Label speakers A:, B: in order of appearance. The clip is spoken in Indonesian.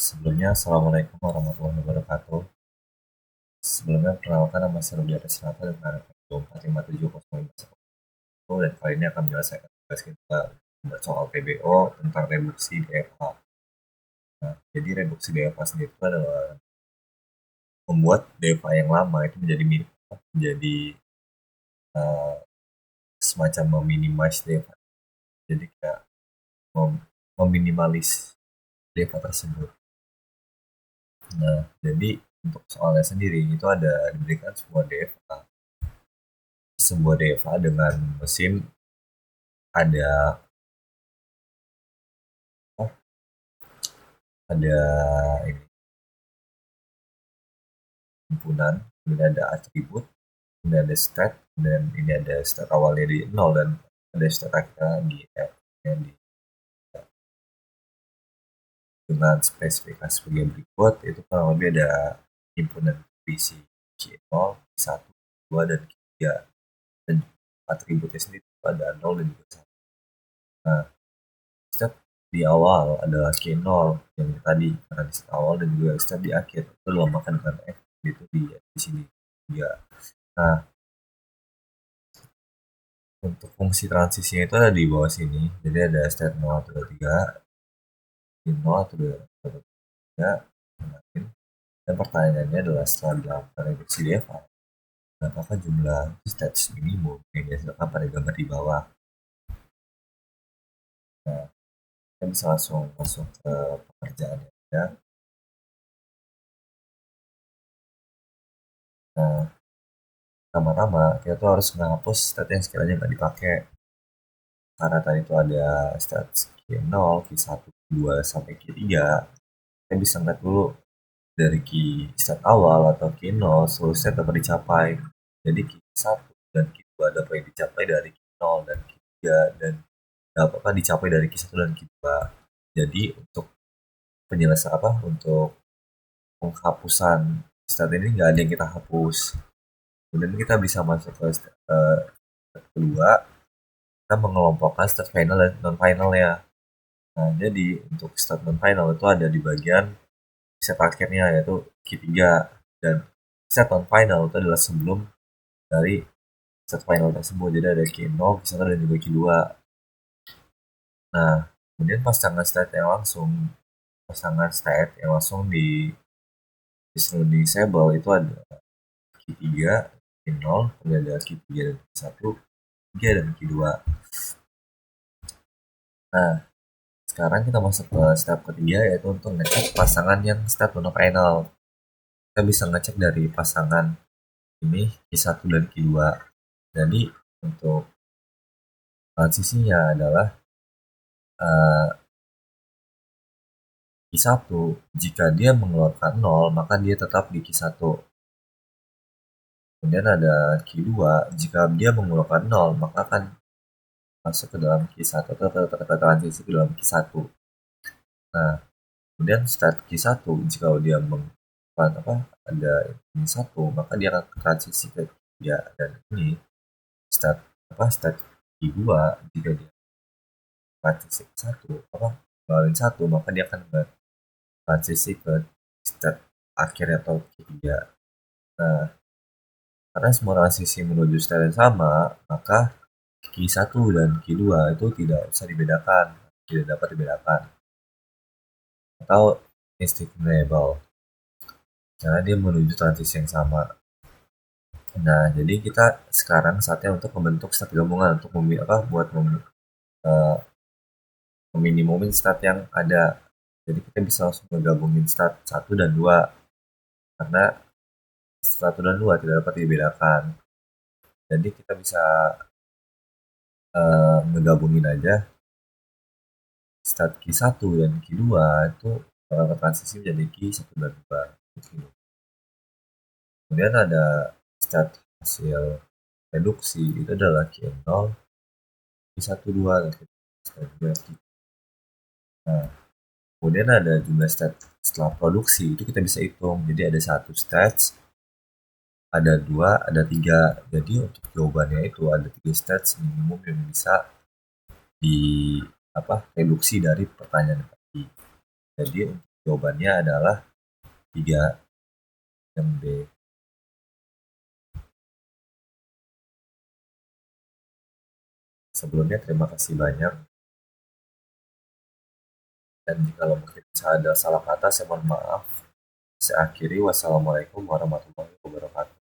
A: Sebelumnya, Assalamualaikum warahmatullahi wabarakatuh. Sebelumnya, perkenalkan nama saya Rudi Atas Rata dengan 4570510 dan kali ini akan menyelesaikan tugas kita soal PBO tentang reduksi DFA. Nah, jadi reduksi DFA sendiri itu adalah membuat DFA yang lama itu menjadi uh, semacam meminimize DFA. Jadi kayak meminimalis DFA tersebut. Nah, jadi untuk soalnya sendiri itu ada diberikan sebuah DFA dengan mesin ada oh, ada ini himpunan, kemudian ada atribut, kemudian ada stat, dan ini ada stat awalnya di 0 dan ada stat akhirnya di F yang dengan spesifikasi sebagai berikut. Itu kurang lebih ada himpunan berisi Q0, Q1, Q2, dan Q3, dan atributnya sendiri ada 0 dan juga 1. Nah, stat di awal adalah Q0 yang tadi karena di stat awal, dan juga stat di akhir itu dilambangkan dengan F itu di sini ya. Nah, untuk fungsi transisinya itu ada di bawah sini. Jadi ada state 0 atau 3, 0 atau 3, dan pertanyaannya adalah setelah dilakukan reduksi DFA, apakah jumlah stats minimum yang dihasilkan pada gambar di bawah. Nah, kita bisa langsung masuk ke pekerjaannya ya. Nah, pertama-tama kita tuh harus menghapus stat yang sekiranya nggak dipakai. Karena tadi itu ada stat Q0, Q1, Q2, sampai Q3. Kita bisa ngeliat dulu dari key stat awal atau key 0 seluruh stat dapat dicapai. Jadi key 1 dan key 2 dapat dicapai dari key 0 dan key 3 dan dapat dicapai dari key 1 dan key 2. Jadi untuk untuk penghapusan stat ini nggak ada yang kita hapus. Kemudian kita bisa masuk ke step kedua, kita mengelompokkan stat final dan non finalnya. Nah, jadi untuk stat non final itu ada di bagian set akhirnya, yaitu Q3, dan set on final itu adalah sebelum dari set final tersebut. Jadi ada Q0, Q1, dan juga Q2. Nah, kemudian pasangan state yang langsung disuruh disable itu ada Q3, Q0, kemudian ada Q3 dan Q1, Q3 dan Q2. Nah, sekarang kita masuk ke step ketiga, yaitu untuk ngecek pasangan yang state non final. Kita bisa ngecek dari pasangan ini Q1 dan Q2. Jadi untuk transisinya adalah Q1 jika dia mengeluarkan 0 maka dia tetap di Q1. Kemudian ada Q2 jika dia mengeluarkan 0 maka akan masuk ke dalam Q1 atau transisi ke dalam Q1. Nah, kemudian start Q1 jika dia ada ini 1 maka dia akan transisi ke Q3, dan ini start Q2 jika dia transisi ke 1 maka dia akan transisi ke step akhir atau Q3. Nah, karena semua transisi menuju step yang sama, maka Q1 dan Q2 itu tidak usah dibedakan, tidak dapat dibedakan. Atau instinctable, karena dia menuju transisi yang sama. Nah, jadi kita sekarang saatnya untuk membentuk stat gabungan untuk meminimumin stat yang ada. Jadi kita bisa langsung menggabungin stat 1 dan 2 karena 1 dan 2 tidak dapat dibedakan. Jadi kita bisa menggabungin aja stat Q1 dan Q2 itu transisi menjadi Q1 dan 2. Kemudian ada stat hasil reduksi, itu adalah Q0, Q1, 2, dan Q2. Nah, kemudian ada jumlah stat setelah produksi, itu kita bisa hitung. Jadi ada 1 stats, ada 2, ada 3. Jadi untuk jawabannya itu ada 3 stats minimum yang bisa reduksi dari pertanyaan tadi. Jadi Jawabannya adalah 3, yang B. Sebelumnya terima kasih banyak, dan jika mungkin saya ada salah kata, saya mohon maaf. Saya akhiri, wassalamualaikum warahmatullahi wabarakatuh.